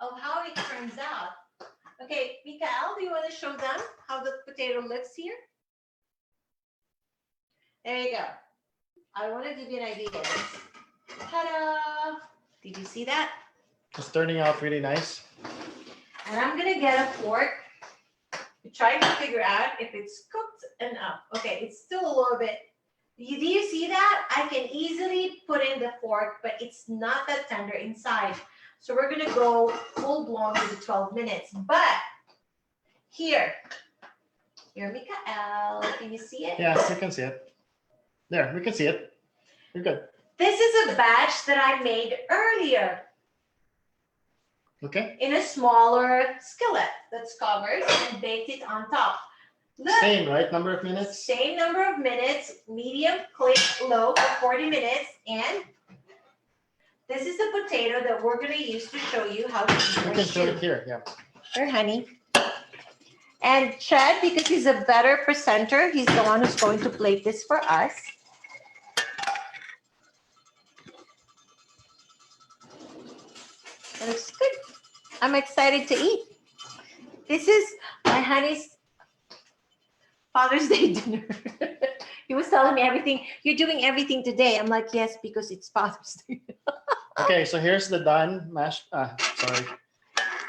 of how it turns out. Okay, Mikael, do you want to show them how the potato looks here? There you go. I want to give you an idea. Ta-da! Did you see that? It's turning out really nice. And I'm gonna get a fork to try to figure out if it's cooked enough. Okay, it's still a little bit. Do you see that? I can easily put in the fork, but it's not that tender inside. So we're gonna go full blown to the 12 minutes. But here, Mikael, can you see it? Yes, you can see it. There, we can see it. You're good. This is a batch that I made earlier Okay. in a smaller skillet that's covered and baked it on top. Look. Same, right? Number of minutes? Same number of minutes, medium, click, low for 40 minutes. And this is the potato that we're going to use to show you how to eat We our can show stew. it here, yeah. Here, honey. And Chad, because he's a better presenter, he's the one who's going to plate this for us. It looks good. I'm excited to eat. This is my honey's Father's Day dinner. He was telling me everything. You're doing everything today. I'm like, yes, because it's Father's Day. Okay, so here's the done mashed, sorry.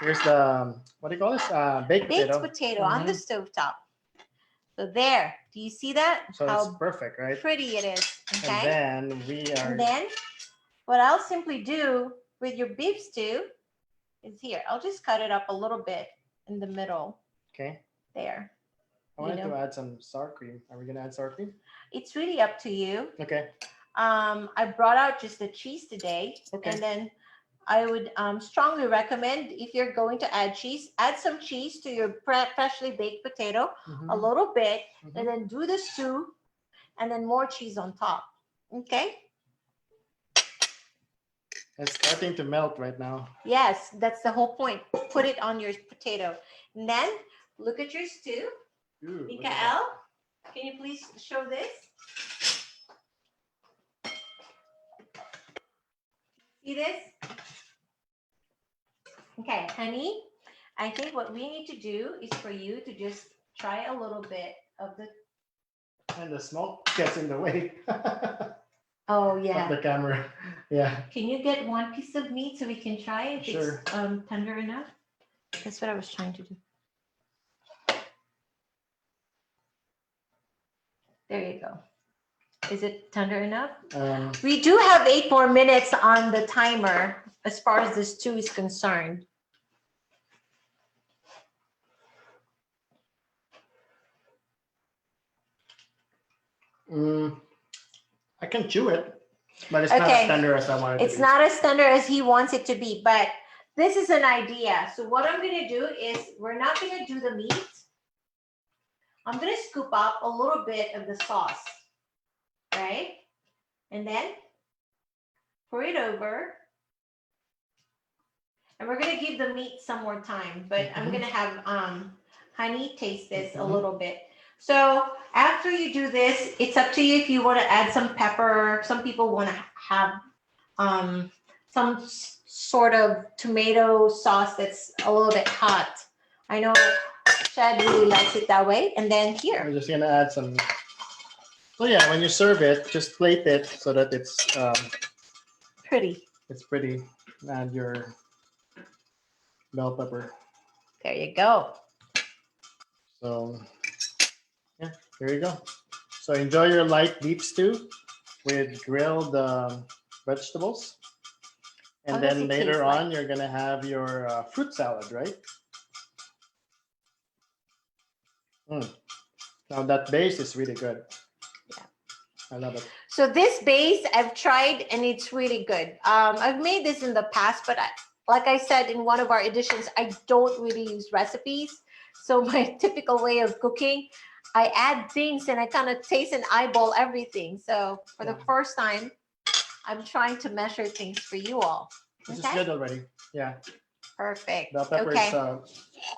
Here's the, what do you call this? Baked Baked potato. potato on the stovetop. So there, do you see that? So How it's perfect, right? pretty it is. Okay. And then we are, And then what I'll simply do with your beef stew is here. I'll just cut it up a little bit in the middle okay. there. I wanted to add some sour cream. Are we gonna add sour cream? It's really up to you. Okay. I brought out just the cheese today. Okay. And then I would strongly recommend, if you're going to add cheese, add some cheese to your freshly baked potato, a little bit, and then do the stew, and then more cheese on top. Okay? It's starting to melt right now. Yes, that's the whole point. Put it on your potato. And then look at your stew. Ooh, Mikael, can you please show this? See this? Okay, honey, I think what we need to do is for you to just try a little bit of the. and the smoke gets in the way. Oh, Of yeah. the camera. Yeah. Can you get one piece of meat so we can try if Sure. it's tender enough? That's what I was trying to do. There you go. Is it tender enough? We do have 8 more minutes on the timer as far as the stew is concerned. I can chew it, but it's not as tender as I want it It's to be. not as tender as he wants it to be, but this is an idea. So what I'm going to do is we're not going to do the meat. I'm going to scoop up a little bit of the sauce, right? And then pour it over. And we're going to give the meat some more time, but I'm going to have honey taste this a little bit. So after you do this, it's up to you if you want to add some pepper. Some people want to have some sort of tomato sauce that's a little bit hot. I know Chad really likes it that way. And then here. I'm just gonna add some. So yeah, when you serve it, just plate it so that it's Pretty. It's pretty. Add your bell pepper. There you go. So yeah, here you go. So enjoy your light beef stew with grilled vegetables. And then later on, you're gonna have your fruit salad, right? Mm. Now that base is really good. Yeah. I love it. So this base I've tried and it's really good. I've made this in the past, but like I said in one of our editions, I don't really use recipes. So my typical way of cooking, I add things and I kind of taste and eyeball everything. So for the Yeah. first time, I'm trying to measure things for you all. This is Okay, good already. Yeah. perfect. Bell pepper Okay,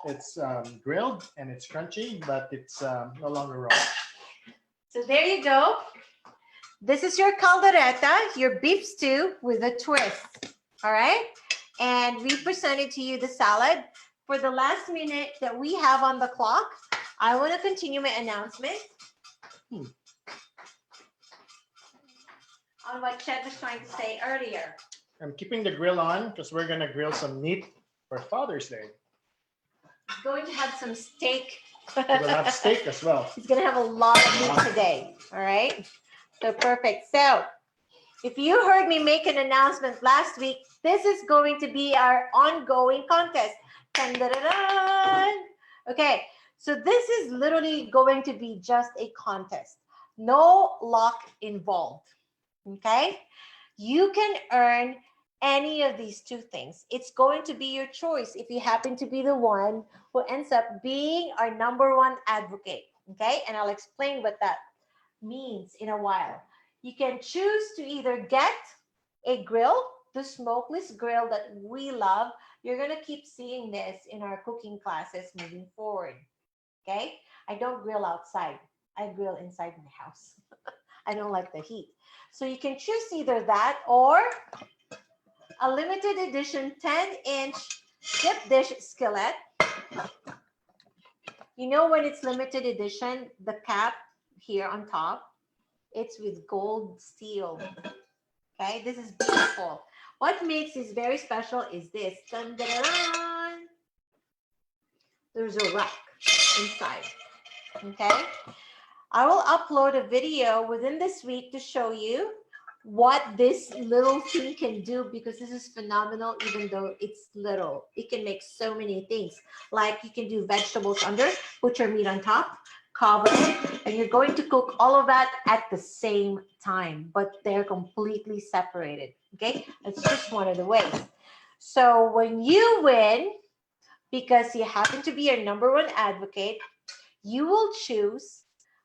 it's grilled and it's crunchy, but it's no longer raw. so there you go. This is your caldereta, your beef stew with a twist. All right. And we presented to you the salad. For the last minute that we have on the clock, I want to continue my announcement on what Chet was trying to say earlier. I'm keeping the grill on because we're gonna grill some meat for Father's Day. He's going to have some steak. We'll have steak as well. He's going to have a lot of meat today. All right. So perfect. So if you heard me make an announcement last week, this is going to be our ongoing contest. Dun-dun-dun-dun. Okay, so this is literally going to be just a contest. No luck involved. Okay, you can earn any of these two things. It's going to be your choice if you happen to be the one who ends up being our #1 advocate. Okay, and I'll explain what that means in a while. You can choose to either get a grill, the smokeless grill that we love. You're going to keep seeing this in our cooking classes moving forward. Okay, I don't grill outside, I grill inside my house. I don't like the heat. So you can choose either that or a limited edition 10-inch dip dish skillet. You know, when it's limited edition, the cap here on top, it's with gold steel. Okay, this is beautiful. What makes this very special is this. Dun, dun, dun, dun. There's a rack inside. Okay, I will upload a video within this week to show you what this little thing can do, because this is phenomenal. Even though it's little, it can make so many things. Like you can do vegetables under, put your meat on top, cover it, and you're going to cook all of that at the same time, but they're completely separated. Okay, it's just one of the ways. So when you win, because you happen to be our #1 advocate, you will choose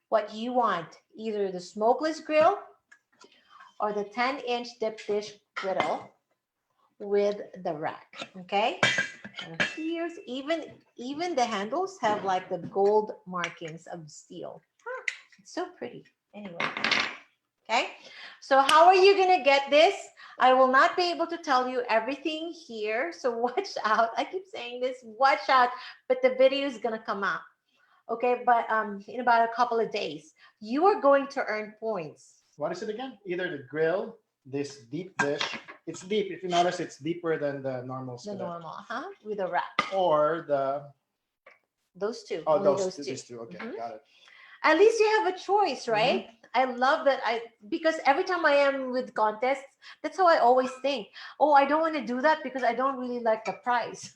what you want, either the smokeless grill or the 10-inch dip dish griddle with the rack. Okay, and here's even the handles have like the gold markings of steel. It's so pretty. Anyway, okay, so how are you gonna get this? I will not be able to tell you everything here, so watch out. I keep saying this, watch out, but the video is gonna come out. Okay, but in about a couple of days, you are going to earn points. What is it again? Either the grill, this deep dish. It's deep. If you notice, it's deeper than the normal The skillet. normal, with a wrap. Or the Those two. oh, Only those two. these two. Okay, Mhm. got it. At least you have a choice, right? I love that. Because every time I am with contests, that's how I always think. Oh, I don't want to do that because I don't really like the price.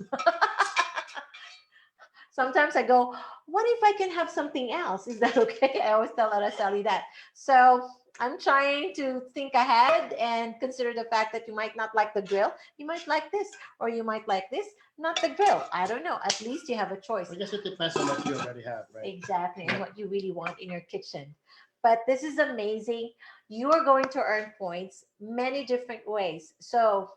Sometimes I go, what if I can have something else? Is that okay? I always tell Araceli that. So I'm trying to think ahead and consider the fact that you might not like the grill. You might like this, or you might like this, not the grill. I don't know. At least you have a choice. I guess it depends on what you already have, right? Exactly, and what you really want in your kitchen. But this is amazing. You are going to earn points many different ways. So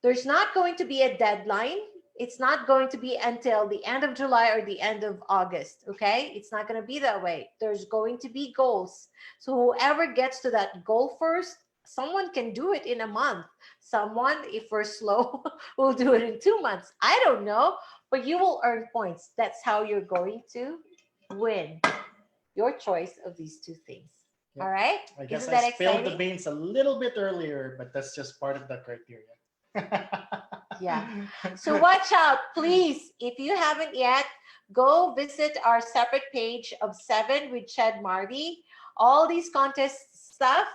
there's not going to be a deadline. It's not going to be until the end of July or the end of August. Okay, it's not going to be that way. There's going to be goals. So whoever gets to that goal first, someone can do it in a month. Someone, if we're slow, will do it in 2 months. I don't know, but you will earn points. That's how you're going to win your choice of these two things. Yeah. All right, I guess isn't I that spilled the exciting? beans a little bit earlier, but that's just part of the criteria. Yeah. So watch out, please. If you haven't yet, go visit our separate page of 7 with Ched Marvie. All these contest stuff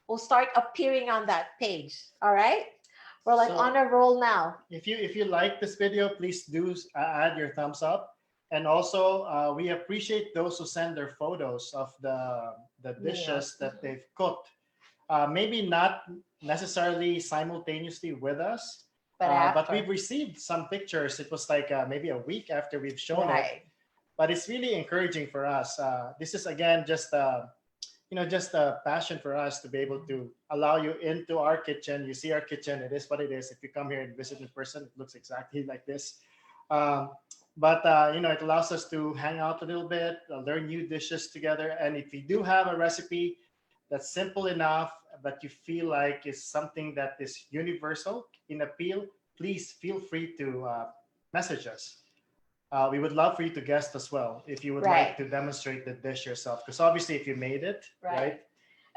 will start appearing on that page. All right. We're like So- on a roll now. If you like this video, please do add your thumbs up. And also, we appreciate those who send their photos of the dishes that they've cooked. Maybe not necessarily simultaneously with us, but But we've received some pictures. It was like maybe a week after we've shown it, right. but it's really encouraging for us. This is again just just a passion for us to be able to allow you into our kitchen. You see our kitchen; it is what it is. If you come here and visit in person, it looks exactly like this. Um, but it allows us to hang out a little bit, learn new dishes together. And if you do have a recipe that's simple enough, but you feel like is something that is universal in appeal, please feel free to message us. We would love for you to guest as well if you would like Right. to demonstrate the dish yourself. Because obviously, if you made it, Right. right?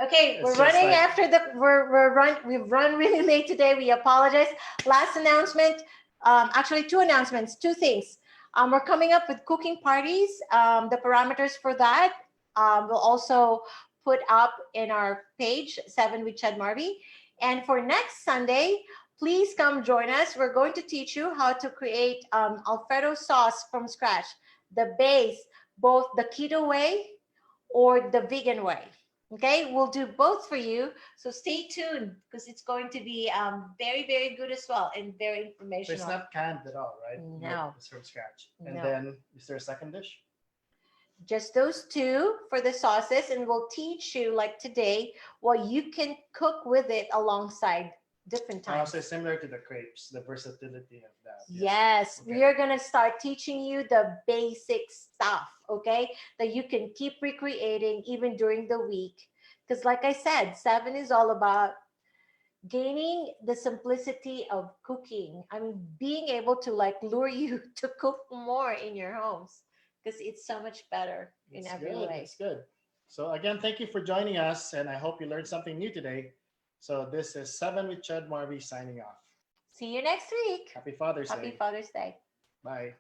Okay, It's we're just running like after the we've run really late today. We apologize. Last announcement, actually two announcements, two things. We're coming up with cooking parties. The parameters for that we'll also put up in our page 7 with Chad Marvie. And for next Sunday, please come join us. We're going to teach you how to create Alfredo sauce from scratch, the base, both the keto way or the vegan way. Okay, we'll do both for you. So stay tuned because it's going to be very, very good as well and very so informational. it's not canned at all, right? No. It's from scratch. And No. then, is there a second dish? Just those two for the sauces, and we'll teach you like today what you can cook with it alongside different times. Also, similar to the crepes, the versatility of that. Yes, Okay. we are going to start teaching you the basic stuff, okay? That you can keep recreating even during the week. Because, like I said, 7 is all about gaining the simplicity of cooking. I mean, being able to like lure you to cook more in your homes because it's so much better in It's every good. way. It's good. So again, thank you for joining us, and I hope you learned something new today. So this is 7 with Chad Marvie signing off. See you next week. Happy Father's Happy Day. Father's Day. Bye.